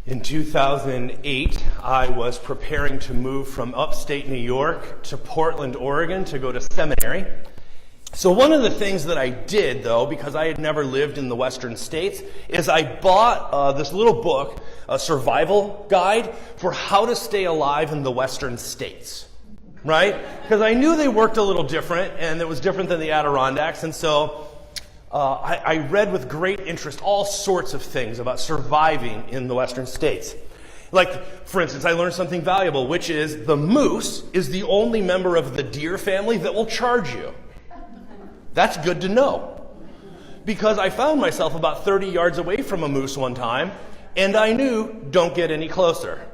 In 2008, I was preparing to move from upstate New York to Portland, Oregon to go to seminary. So one of the things that I did, though, because I had never lived in the western states, is I bought this little book, a survival guide for how to stay alive in the western states, right? Because I knew they worked a little different, and it was different than the Adirondacks, and so I read with great interest all sorts of things about surviving in the western states. Like, for instance, I learned something valuable, which is the moose is the only member of the deer family that will charge you. That's good to know. Because I found myself about 30 yards away from a moose one time, and I knew, don't get any closer.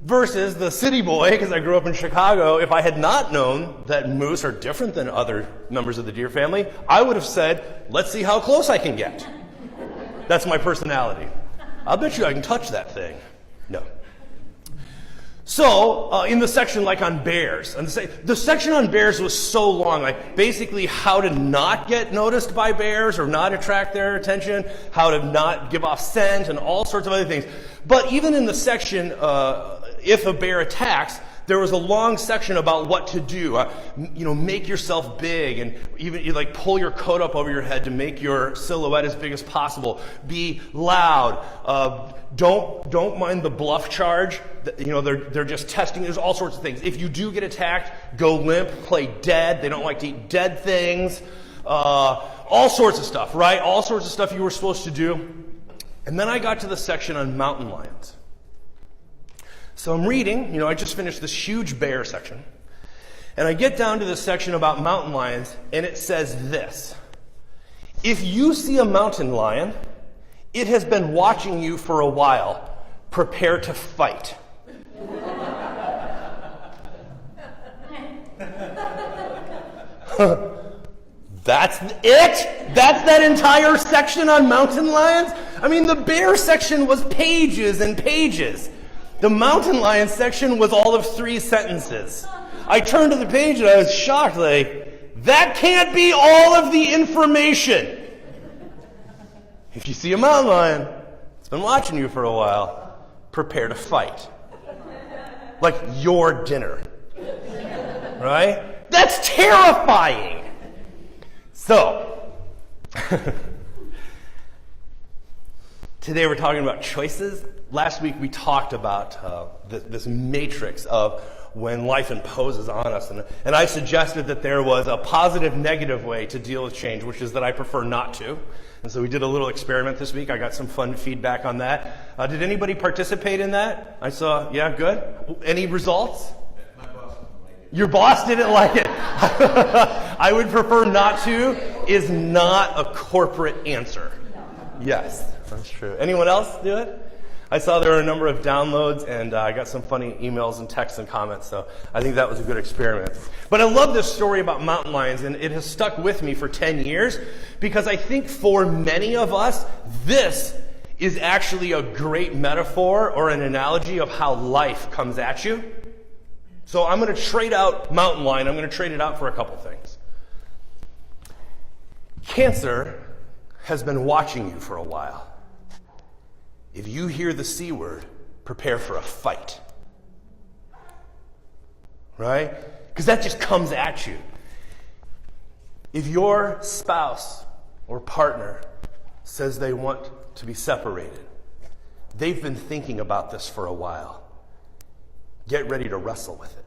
Versus the city boy, because I grew up in Chicago, if I had not known that moose are different than other members of the deer family, I would have said, let's see how close I can get. That's my personality. I'll bet you I can touch that thing. No. So, in the section like on bears, and the section on bears was so long, like basically how to not get noticed by bears or not attract their attention, how to not give off scent, and all sorts of other things. But even in the section, if a bear attacks, there was a long section about what to do. Make yourself big, and even you pull your coat up over your head to make your silhouette as big as possible. Be loud. Don't mind the bluff charge. They're just testing. There's all sorts of things. If you do get attacked, go limp, play dead. They don't like to eat dead things. All sorts of stuff, right? All sorts of stuff you were supposed to do. And then I got to the section on mountain lions. So I'm reading, I just finished this huge bear section. And I get down to this section about mountain lions, and it says this. If you see a mountain lion, it has been watching you for a while. Prepare to fight. That's it? That's that entire section on mountain lions? I mean, the bear section was pages and pages. The mountain lion section was all of 3 sentences. I turned to the page and I was shocked, that can't be all of the information. If you see a mountain lion, it's been watching you for a while, prepare to fight. Like your dinner. Right? That's terrifying. So, today we're talking about choices. Last week we talked about this matrix of when life imposes on us. And I suggested that there was a positive, negative way to deal with change, which is that I prefer not to. And so we did a little experiment this week. I got some fun feedback on that. Did anybody participate in that? I saw, yeah, good. Any results? My boss didn't like it. Your boss didn't like it. I would prefer not to is not a corporate answer. Yes, that's true. Anyone else do it? I saw there were a number of downloads, and I got some funny emails and texts and comments, so I think that was a good experiment. But I love this story about mountain lions, and it has stuck with me for 10 years, because I think for many of us, this is actually a great metaphor or an analogy of how life comes at you. So I'm going to trade out mountain lion. I'm going to trade it out for a couple things. Cancer has been watching you for a while. If you hear the C word, prepare for a fight. Right? Because that just comes at you. If your spouse or partner says they want to be separated, they've been thinking about this for a while. Get ready to wrestle with it.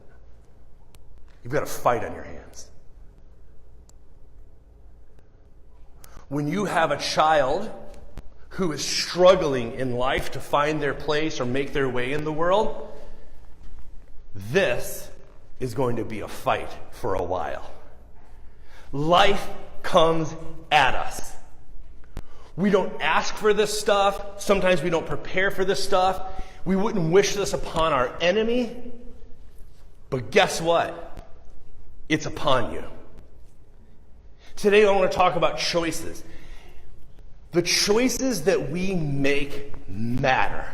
You've got a fight on your hands. When you have a child who is struggling in life to find their place or make their way in the world, this is going to be a fight for a while. Life comes at us. We don't ask for this stuff. Sometimes we don't prepare for this stuff. We wouldn't wish this upon our enemy. But guess what? It's upon you. Today I want to talk about choices. The choices that we make matter.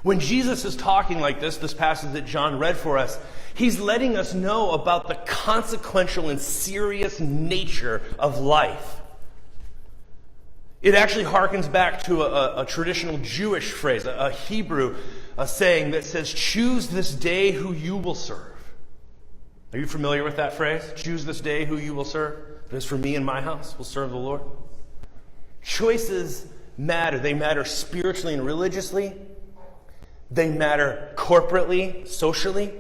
When Jesus is talking like this passage that John read for us, he's letting us know about the consequential and serious nature of life. It actually harkens back to a traditional Jewish phrase, a Hebrew saying that says, choose this day who you will serve. Are you familiar with that phrase? Choose this day who you will serve. But as for me and my house, we'll serve the Lord. Choices matter. They matter spiritually and religiously. They matter corporately, socially.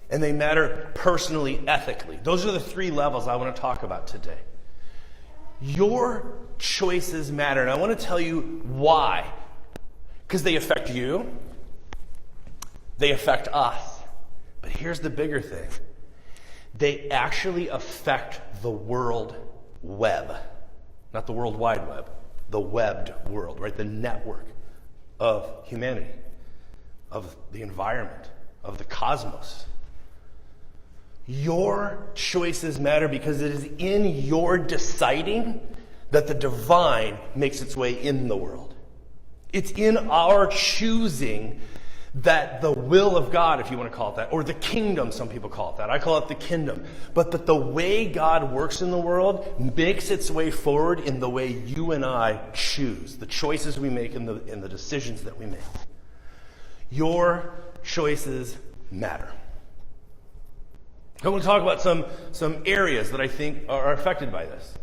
And they matter personally, ethically. Those are the three levels I want to talk about today. Your choices matter, and I want to tell you why. Because they affect you. They affect us. But here's the bigger thing. They actually affect the world web. Not the World Wide Web. The webbed world, right? The network of humanity, of the environment, of the cosmos. Your choices matter because it is in your deciding that the divine makes its way in the world. It's in our choosing that the will of God, if you want to call it that, or the kingdom, some people call it that. I call it the kingdom. But that the way God works in the world makes its way forward in the way you and I choose, the choices we make and the decisions that we make. Your choices matter. I want to talk about some areas that I think are affected by this.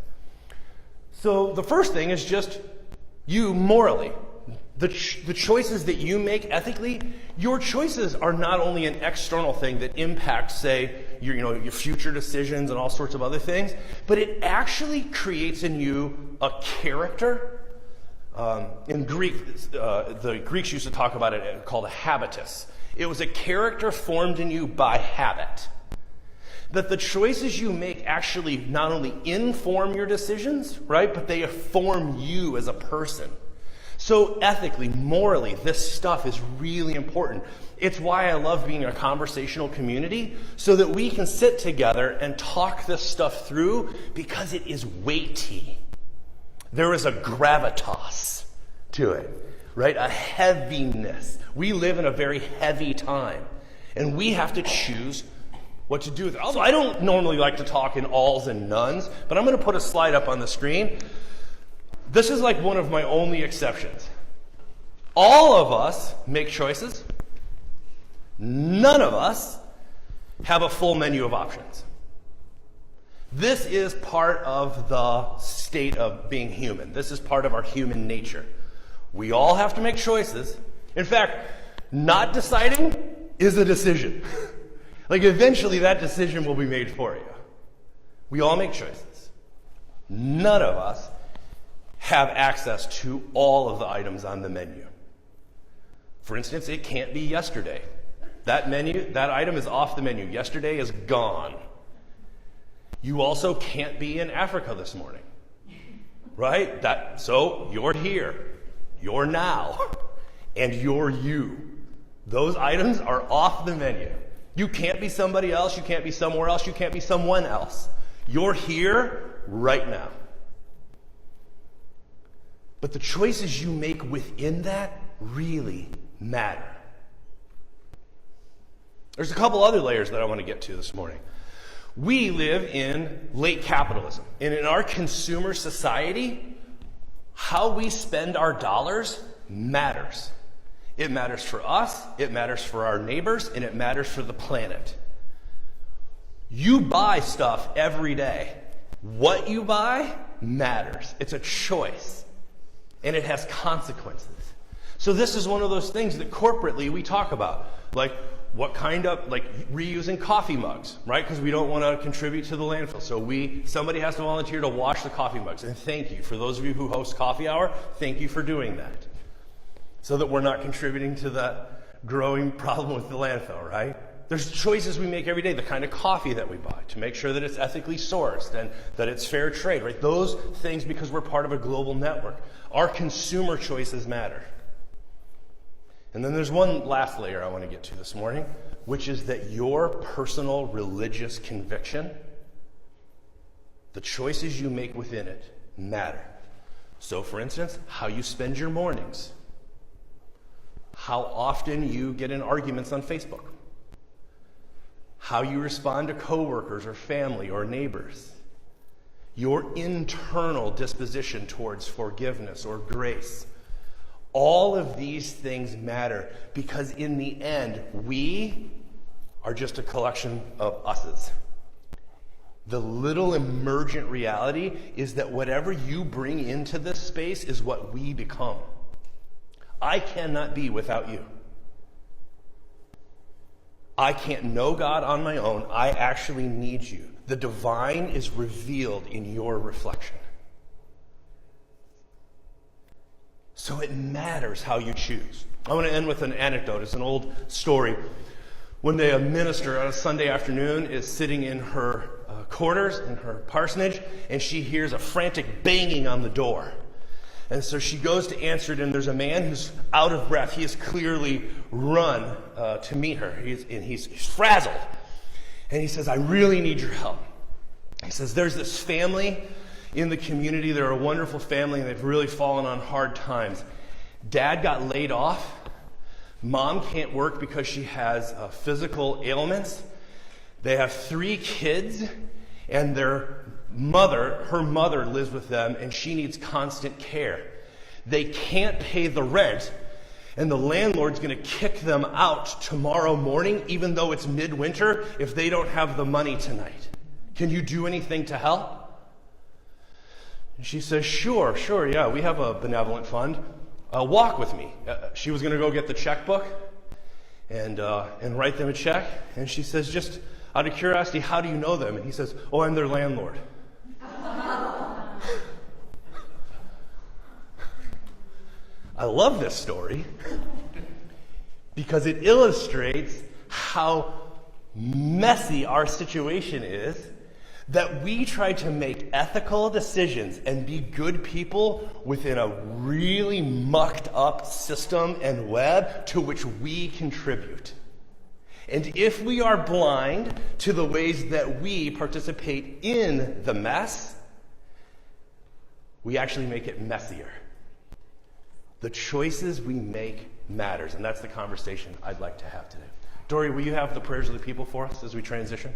So the first thing is just you morally. The choices that you make ethically, your choices are not only an external thing that impacts, say, your future decisions and all sorts of other things, but it actually creates in you a character. In Greek, the Greeks used to talk about it called a habitus. It was a character formed in you by habit. That the choices you make actually not only inform your decisions, right, but they form you as a person. So ethically, morally, this stuff is really important. It's why I love being a conversational community, so that we can sit together and talk this stuff through, because it is weighty. There is a gravitas to it, right? A heaviness. We live in a very heavy time, and we have to choose what to do with it. Also, I don't normally like to talk in alls and nones, but I'm going to put a slide up on the screen. This is like one of my only exceptions. All of us make choices. None of us have a full menu of options. This is part of the state of being human. This is part of our human nature. We all have to make choices. In fact, not deciding is a decision. Like, eventually that decision will be made for you. We all make choices. None of us have access to all of the items on the menu. For instance, it can't be yesterday. That item is off the menu. Yesterday is gone. You also can't be in Africa this morning. Right? So you're here. You're now. And you're you. Those items are off the menu. You can't be somebody else. You can't be somewhere else. You can't be someone else. You're here right now. But the choices you make within that really matter. There's a couple other layers that I want to get to this morning. We live in late capitalism. And in our consumer society, how we spend our dollars matters. It matters for us, it matters for our neighbors, and it matters for the planet. You buy stuff every day. What you buy matters. It's a choice. And it has consequences. So this is one of those things that corporately we talk about. Like, what kind of, like, reusing coffee mugs, right? Because we don't want to contribute to the landfill. So somebody has to volunteer to wash the coffee mugs. And thank you. For those of you who host coffee hour, thank you for doing that. So that we're not contributing to that growing problem with the landfill, right? There's choices we make every day, the kind of coffee that we buy, to make sure that it's ethically sourced and that it's fair trade, right? Those things, because we're part of a global network. Our consumer choices matter. And then there's one last layer I want to get to this morning, which is that your personal religious conviction, the choices you make within it, matter. So, for instance, how you spend your mornings, how often you get in arguments on Facebook, how you respond to coworkers or family or neighbors, your internal disposition towards forgiveness or grace. All of these things matter because in the end, we are just a collection of us's. The little emergent reality is that whatever you bring into this space is what we become. I cannot be without you. I can't know God on my own. I actually need you. The divine is revealed in your reflection. So it matters how you choose. I want to end with an anecdote. It's an old story. One day a minister on a Sunday afternoon is sitting in her quarters, in her parsonage, and she hears a frantic banging on the door. And so she goes to answer it, and there's a man who's out of breath. He has clearly run to meet her. He's frazzled. And he says, I really need your help. He says, there's this family in the community. They're a wonderful family, and they've really fallen on hard times. Dad got laid off. Mom can't work because she has physical ailments. They have 3 kids, and her mother lives with them, and she needs constant care. They can't pay the rent, and the landlord's going to kick them out tomorrow morning, even though it's midwinter, if they don't have the money tonight. Can you do anything to help? And she says, sure, yeah, we have a benevolent fund. Walk with me. She was going to go get the checkbook and write them a check. And she says, just out of curiosity, how do you know them? And he says, oh, I'm their landlord. I love this story because it illustrates how messy our situation is, that we try to make ethical decisions and be good people within a really mucked up system and web to which we contribute. And if we are blind to the ways that we participate in the mess, we actually make it messier. The choices we make matters, and that's the conversation I'd like to have today. Dory, will you have the prayers of the people for us as we transition?